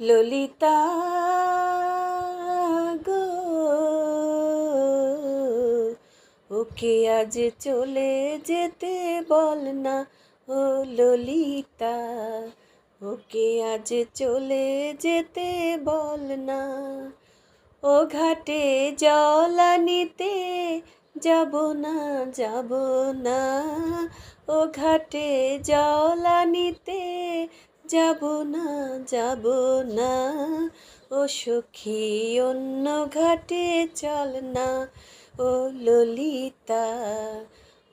ললিতা গো, ওকে আজ চলে যেতে বল না। ও ললিতা, ওকে আজ চলে যেতে বল না। ও ঘাটে জল আনিতে যাব না, যাব না। ও ঘাটে জল আনিতে যাব না, যাব না। ও সখী অন্য ঘাটে চল না। ও ললিতা,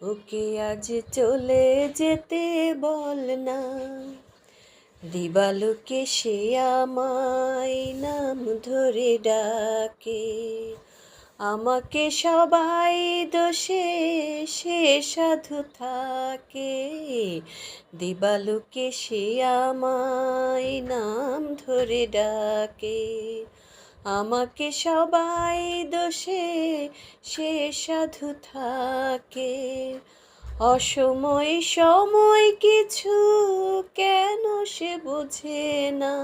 ওকে আজ চলে যেতে বল না। দিবালোকে সে আমায় নাম ধরে ডাকে, আমাকে সবাই দোষে সে সাধু থাকে। দিবালোকে সে আমায় নাম ধরে ডাকে, আমাকে সবাই দোষে সে সাধু থাকে। অসময় সময় কিছু কেন সে বোঝে না,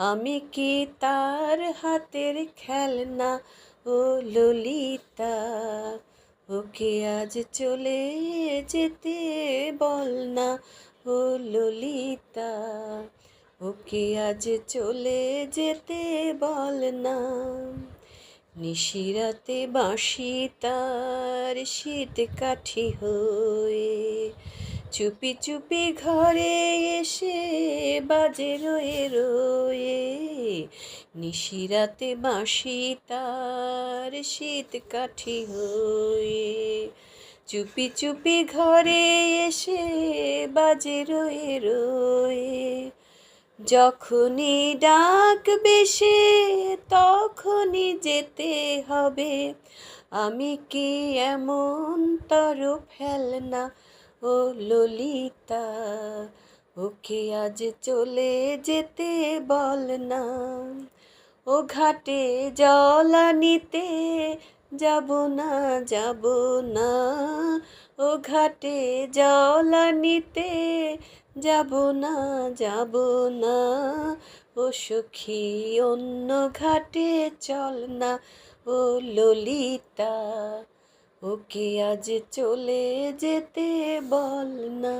আমি কি তার হাতের খেলনা। ও ললিতা, ওকে আজ চলে যেতে বল না। ও ললিতা, ওকে আজ চলে যেতে বল না। নিশিরাতে বাঁশি তার শীত কাঠি হয়ে, চুপি চুপি ঘরে এসে বাজে রয়ে রয়ে। নিশিরাতে বাঁশি তার শীত কাঠি হয়ে, চুপি চুপি ঘরে এসে বাজে রয়ে রয়ে। যখনই ডাকবে সে তখনই যেতে হবে, আমি কি এমন তর ফেলনা। ও ললিতা, ওকে আজ চলে যেতে বল না। ও ঘাটে জল আনিতে যাব না, যাব না। ও ঘাটে জল আনিতে যাব না, যাব না। ও সখী অন্য ঘাটে চল না। ও ললিতা, ওকে আজ চলে যেতে বল না।